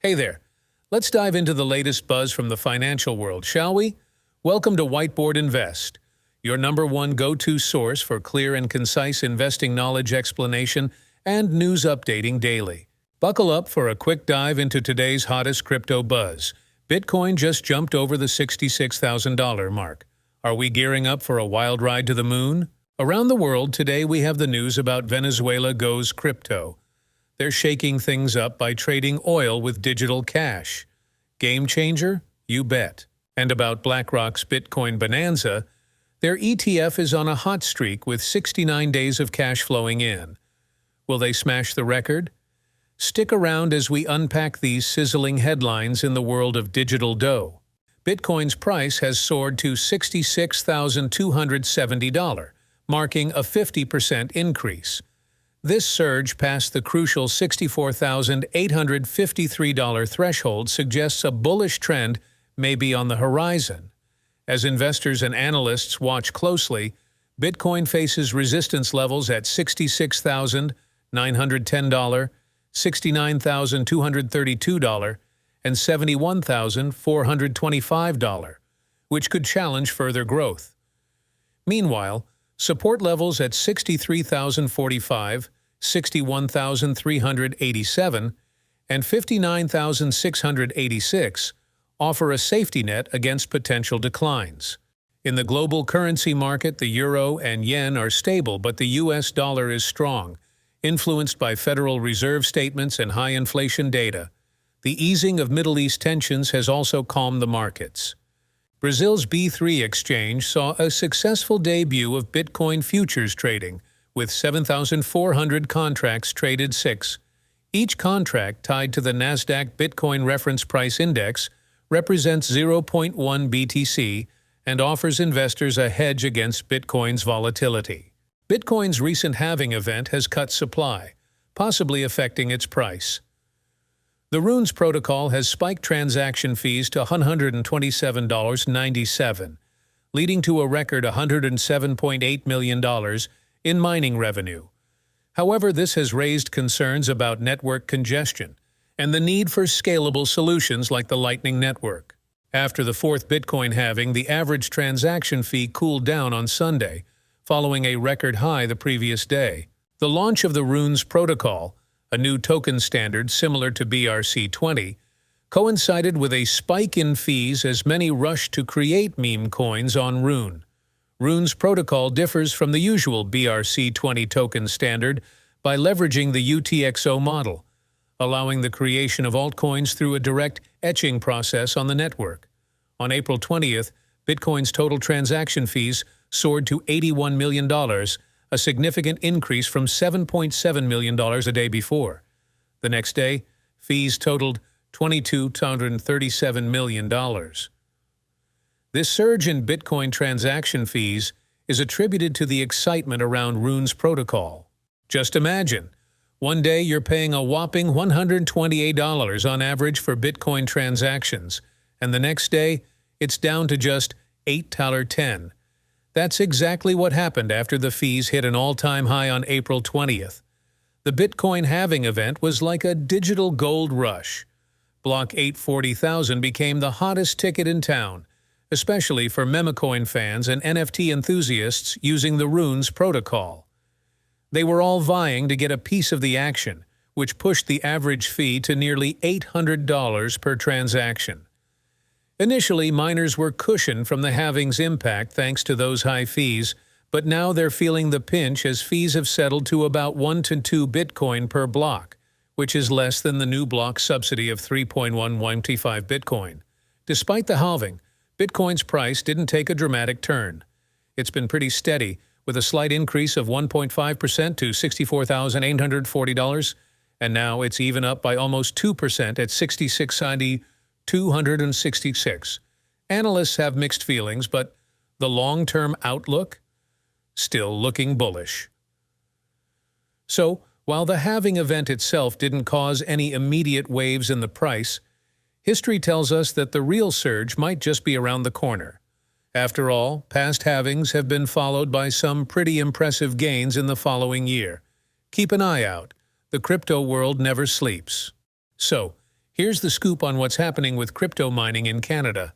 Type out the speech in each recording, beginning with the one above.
Hey there. Let's dive into the latest buzz from the financial world, shall we? Welcome to Whiteboard Invest, your #1 go-to source for clear and concise investing knowledge explanation and news updating daily. Buckle up for a quick dive into today's hottest crypto buzz. Bitcoin just jumped over the $66,000 mark. Are we gearing up for a wild ride to the moon? Around the world today we have the news about Venezuela goes crypto. They're shaking things up by trading oil with digital cash. Game changer? You bet. And about BlackRock's Bitcoin bonanza, their ETF is on a hot streak with 69 days of cash flowing in. Will they smash the record? Stick around as we unpack these sizzling headlines in the world of digital dough. Bitcoin's price has soared to $66,270, marking a 50% increase. This surge past the crucial $64,853 threshold suggests a bullish trend may be on the horizon. As investors and analysts watch closely, Bitcoin faces resistance levels at $66,910, $69,232, and $71,425, which could challenge further growth. Meanwhile, support levels at $63,045, $61,387, and $59,686 offer a safety net against potential declines. In the global currency market, the euro and yen are stable, but the US dollar is strong, influenced by Federal Reserve statements and high inflation data. The easing of Middle East tensions has also calmed the markets. Brazil's B3 exchange saw a successful debut of Bitcoin futures trading, with 7,400 contracts traded each contract tied to the Nasdaq Bitcoin Reference Price Index represents 0.1 BTC and offers investors a hedge against Bitcoin's volatility. Bitcoin's recent halving event has cut supply, possibly affecting its price. The Runes protocol has spiked transaction fees to $127.97, leading to a record $107.8 million in mining revenue. However, this has raised concerns about network congestion and the need for scalable solutions like the Lightning Network. After the fourth Bitcoin halving, the average transaction fee cooled down on Sunday, following a record high the previous day. The launch of the Runes protocol, a new token standard similar to BRC-20, coincided with a spike in fees as many rushed to create meme coins on Rune. Rune's protocol differs from the usual BRC-20 token standard by leveraging the UTXO model, allowing the creation of altcoins through a direct etching process on the network. On April 20th, Bitcoin's total transaction fees soared to $81 million, a significant increase from $7.7 million a day before. The next day, fees totaled $22.37 million. This surge in Bitcoin transaction fees is attributed to the excitement around Rune's protocol. Just imagine, one day you're paying a whopping $128 on average for Bitcoin transactions, and the next day it's down to just $8.10. That's exactly what happened after the fees hit an all-time high on April 20th. The Bitcoin halving event was like a digital gold rush. Block 840,000 became the hottest ticket in town, especially for memecoin fans and NFT enthusiasts using the Runes protocol. They were all vying to get a piece of the action, which pushed the average fee to nearly $800 per transaction. Initially, miners were cushioned from the halving's impact thanks to those high fees, but now they're feeling the pinch as fees have settled to about 1 to 2 Bitcoin per block, which is less than the new block subsidy of 3.115 Bitcoin. Despite the halving, Bitcoin's price didn't take a dramatic turn. It's been pretty steady, with a slight increase of 1.5% to $64,840, and now it's even up by almost 2% at $66,266. Analysts have mixed feelings, but the long-term outlook? Still looking bullish. So, while the halving event itself didn't cause any immediate waves in the price, history tells us that the real surge might just be around the corner. After all, past halvings have been followed by some pretty impressive gains in the following year. Keep an eye out. The crypto world never sleeps. So, Here's the scoop on what's happening with crypto mining in Canada.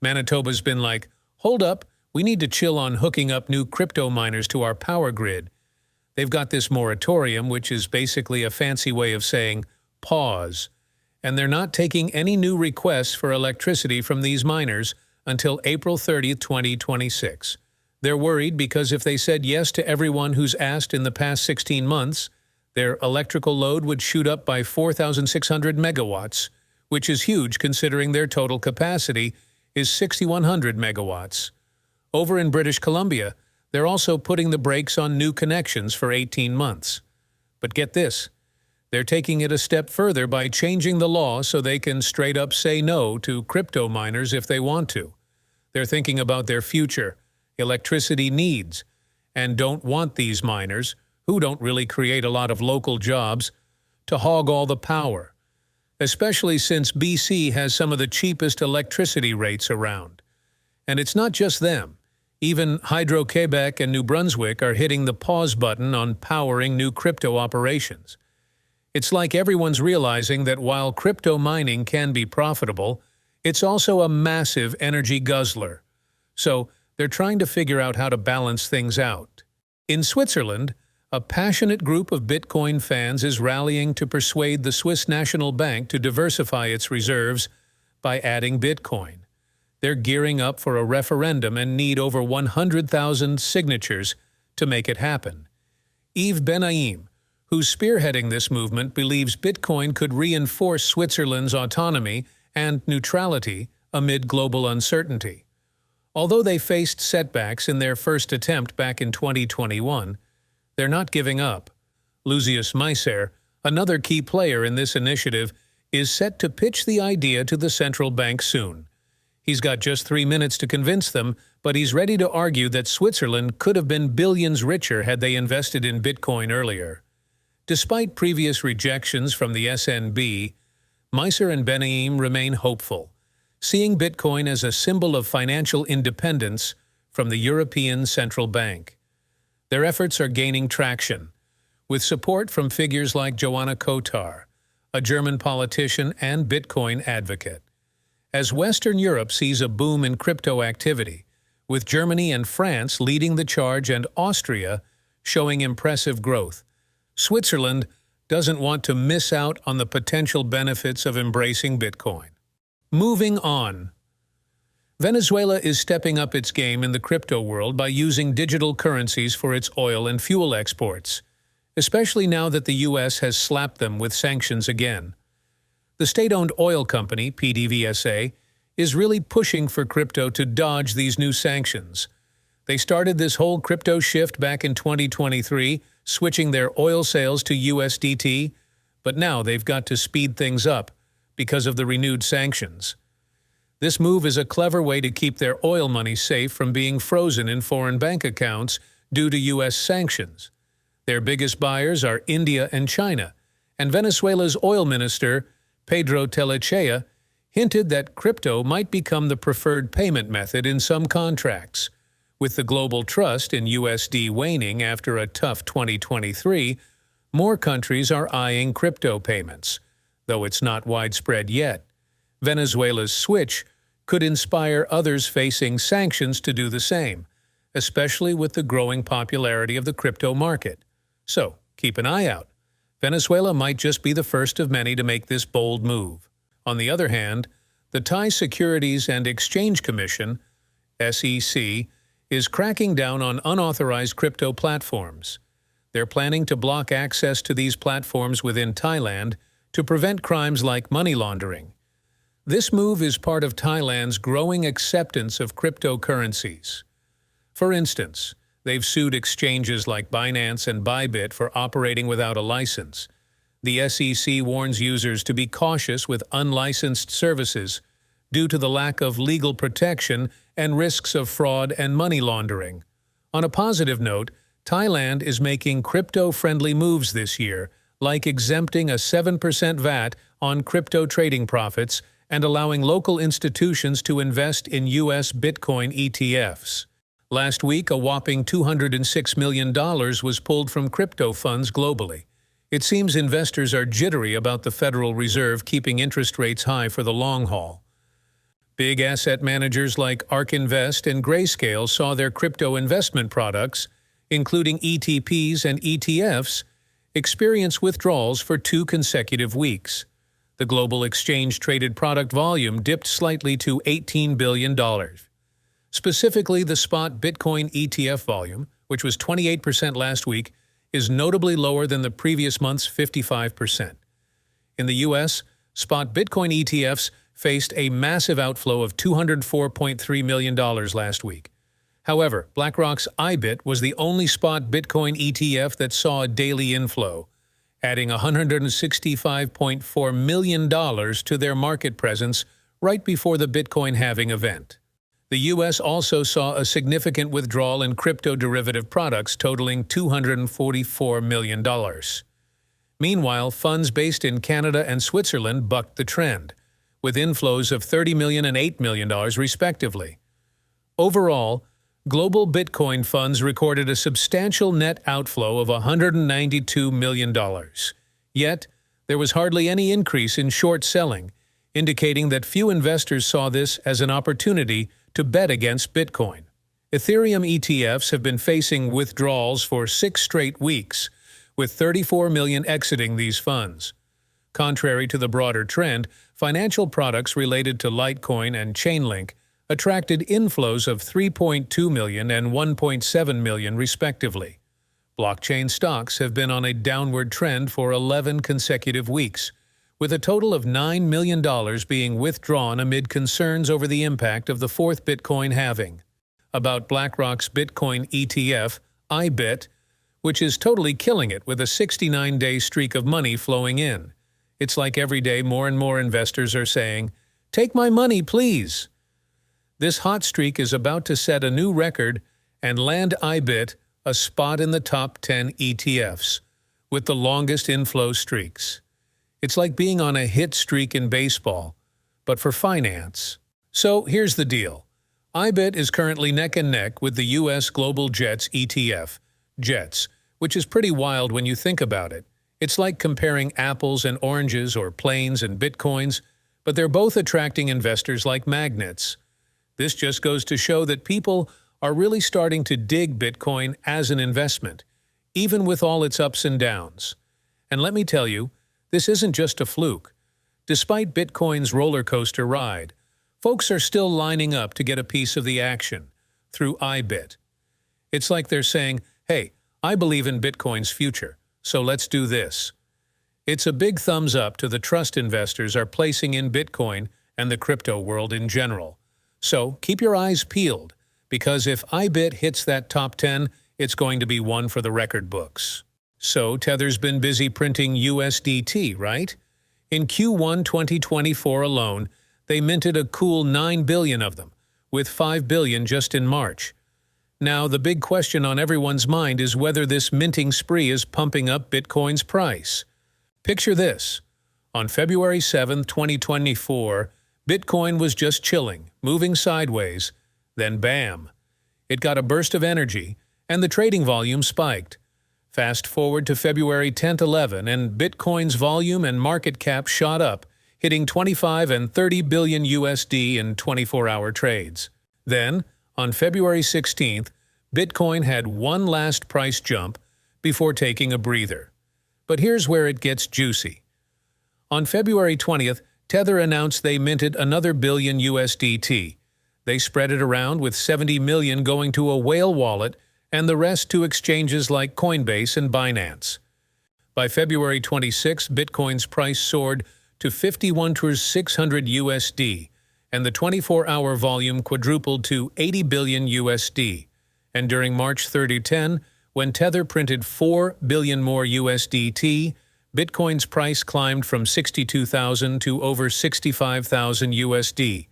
Manitoba's been like, hold up, we need to chill on hooking up new crypto miners to our power grid. They've got this moratorium, which is basically a fancy way of saying pause, and they're not taking any new requests for electricity from these miners until April 30th, 2026. They're worried because if they said yes to everyone who's asked in the past 16 months, their electrical load would shoot up by 4,600 megawatts, which is huge considering their total capacity is 6,100 megawatts. Over in British Columbia, they're also putting the brakes on new connections for 18 months. But get this, they're taking it a step further by changing the law so they can straight up say no to crypto miners if they want to. They're thinking about their future, electricity needs, and don't want these miners, who don't really create a lot of local jobs, to hog all the power, especially since BC has some of the cheapest electricity rates around. And it's not just them. Even Hydro-Quebec and New Brunswick are hitting the pause button on powering new crypto operations. It's like everyone's realizing that while crypto mining can be profitable, it's also a massive energy guzzler. So they're trying to figure out how to balance things out. In Switzerland, a passionate group of Bitcoin fans is rallying to persuade the Swiss National Bank to diversify its reserves by adding Bitcoin. They're gearing up for a referendum and need over 100,000 signatures to make it happen. Yves Benaim, who's spearheading this movement, believes Bitcoin could reinforce Switzerland's autonomy and neutrality amid global uncertainty. Although they faced setbacks in their first attempt back in 2021, they're not giving up. Lucius Meiser, another key player in this initiative, is set to pitch the idea to the central bank soon. He's got just 3 minutes to convince them, but he's ready to argue that Switzerland could have been billions richer had they invested in Bitcoin earlier. Despite previous rejections from the SNB, Meiser and Benaim remain hopeful, seeing Bitcoin as a symbol of financial independence from the European Central Bank. Their efforts are gaining traction, with support from figures like Joanna Kotar, a German politician and Bitcoin advocate. As Western Europe sees a boom in crypto activity, with Germany and France leading the charge and Austria showing impressive growth, Switzerland doesn't want to miss out on the potential benefits of embracing Bitcoin. Moving on. Venezuela is stepping up its game in the crypto world by using digital currencies for its oil and fuel exports, especially now that the U.S. has slapped them with sanctions again. The state-owned oil company, PDVSA, is really pushing for crypto to dodge these new sanctions. They started this whole crypto shift back in 2023, switching their oil sales to USDT, but now they've got to speed things up because of the renewed sanctions. This move is a clever way to keep their oil money safe from being frozen in foreign bank accounts due to U.S. sanctions. Their biggest buyers are India and China, and Venezuela's oil minister, Pedro Telechea, hinted that crypto might become the preferred payment method in some contracts. With the global trust in USD waning after a tough 2023, more countries are eyeing crypto payments, though it's not widespread yet. Venezuela's switch could inspire others facing sanctions to do the same, especially with the growing popularity of the crypto market. So, keep an eye out. Venezuela might just be the first of many to make this bold move. On the other hand, the Thai Securities and Exchange Commission, SEC, is cracking down on unauthorized crypto platforms. They're planning to block access to these platforms within Thailand to prevent crimes like money laundering. This move is part of Thailand's growing acceptance of cryptocurrencies. For instance, they've sued exchanges like Binance and Bybit for operating without a license. The SEC warns users to be cautious with unlicensed services due to the lack of legal protection and risks of fraud and money laundering. On a positive note, Thailand is making crypto-friendly moves this year, like exempting a 7% VAT on crypto trading profits and allowing local institutions to invest in U.S. Bitcoin ETFs. Last week, a whopping $206 million was pulled from crypto funds globally. It seems investors are jittery about the Federal Reserve keeping interest rates high for the long haul. Big asset managers like ARK Invest and Grayscale saw their crypto investment products, including ETPs and ETFs, experience withdrawals for 2 consecutive weeks. The global exchange-traded product volume dipped slightly to $18 billion. Specifically, the spot Bitcoin ETF volume, which was 28% last week, is notably lower than the previous month's 55%. In the U.S., spot Bitcoin ETFs faced a massive outflow of $204.3 million last week. However, BlackRock's IBIT was the only spot Bitcoin ETF that saw a daily inflow, adding $165.4 million to their market presence right before the Bitcoin halving event. The U.S. also saw a significant withdrawal in crypto derivative products totaling $244 million. Meanwhile, funds based in Canada and Switzerland bucked the trend, with inflows of $30 million and $8 million respectively. Overall, global Bitcoin funds recorded a substantial net outflow of $192 million. Yet, there was hardly any increase in short selling, indicating that few investors saw this as an opportunity to bet against Bitcoin. Ethereum ETFs have been facing withdrawals for 6 straight weeks, with 34 million exiting these funds. Contrary to the broader trend, financial products related to Litecoin and Chainlink attracted inflows of 3.2 million and 1.7 million respectively. Blockchain stocks have been on a downward trend for 11 consecutive weeks, with a total of $9 million being withdrawn amid concerns over the impact of the 4th Bitcoin halving. About BlackRock's Bitcoin ETF, IBIT, which is totally killing it with a 69-day streak of money flowing in. It's like every day more and more investors are saying, "Take my money, please." This hot streak is about to set a new record and land IBIT a spot in the top 10 ETFs, with the longest inflow streaks. It's like being on a hit streak in baseball, but for finance. So here's the deal. IBIT is currently neck and neck with the U.S. Global JETS ETF, JETS, which is pretty wild when you think about it. It's like comparing apples and oranges or planes and bitcoins, but they're both attracting investors like magnets. This just goes to show that people are really starting to dig Bitcoin as an investment, even with all its ups and downs. And let me tell you, this isn't just a fluke. Despite Bitcoin's roller coaster ride, folks are still lining up to get a piece of the action through IBIT. It's like they're saying, "Hey, I believe in Bitcoin's future, so let's do this." It's a big thumbs up to the trust investors are placing in Bitcoin and the crypto world in general. So keep your eyes peeled, because if IBIT hits that top 10, it's going to be one for the record books. So Tether's been busy printing USDT, right? In Q1 2024 alone, they minted a cool 9 billion of them, with 5 billion just in March. Now, the big question on everyone's mind is whether this minting spree is pumping up Bitcoin's price. Picture this. On February 7, 2024, Bitcoin was just chilling, moving sideways. Then bam! It got a burst of energy, and the trading volume spiked. Fast forward to February 10-11, and Bitcoin's volume and market cap shot up, hitting 25 and 30 billion USD in 24-hour trades. Then, on February 16th, Bitcoin had one last price jump before taking a breather. But here's where it gets juicy. On February 20th, Tether announced they minted another billion USDT. They spread it around with 70 million going to a whale wallet and the rest to exchanges like Coinbase and Binance. By February 26, Bitcoin's price soared to 51,600 USD, and the 24-hour volume quadrupled to 80 billion USD. And during March 30-10, when Tether printed 4 billion more USDT, Bitcoin's price climbed from 62,000 to over 65,000 USD.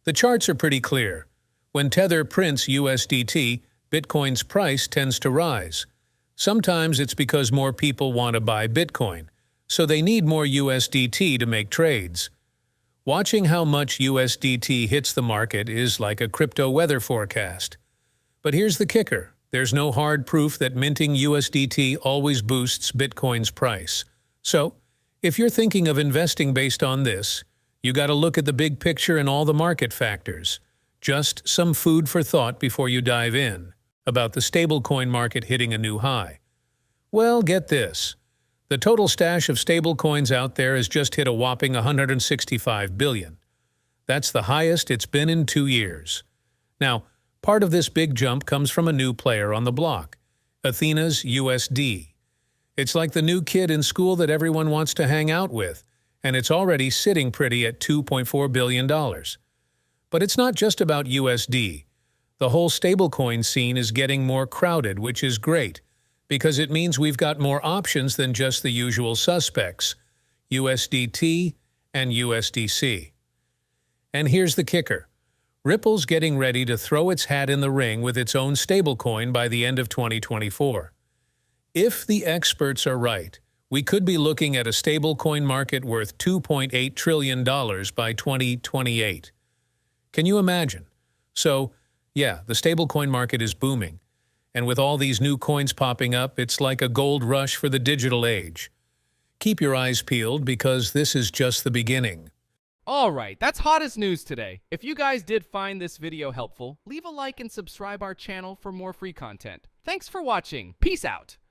The charts are pretty clear. When Tether prints USDT, Bitcoin's price tends to rise. Sometimes it's because more people want to buy Bitcoin, so they need more USDT to make trades. Watching how much USDT hits the market is like a crypto weather forecast. But here's the kicker. there's no hard proof that minting USDT always boosts Bitcoin's price. So, if you're thinking of investing based on this, you got to look at the big picture and all the market factors. Just some food for thought before you dive in. About the stablecoin market hitting a new high. Well, get this. The total stash of stablecoins out there has just hit a whopping 165 billion. That's the highest it's been in 2 years. Now, part of this big jump comes from a new player on the block, Athena's USD. It's like the new kid in school that everyone wants to hang out with, and it's already sitting pretty at $2.4 billion. But it's not just about USD. The whole stablecoin scene is getting more crowded, which is great, because it means we've got more options than just the usual suspects, USDT and USDC. And here's the kicker. Ripple's getting ready to throw its hat in the ring with its own stablecoin by the end of 2024. If the experts are right, we could be looking at a stablecoin market worth $2.8 trillion by 2028. Can you imagine? So, yeah, the stablecoin market is booming. And with all these new coins popping up, it's like a gold rush for the digital age. Keep your eyes peeled because this is just the beginning. Alright, that's hottest news today. If you guys did find this video helpful, leave a like and subscribe our channel for more free content. Thanks for watching. Peace out.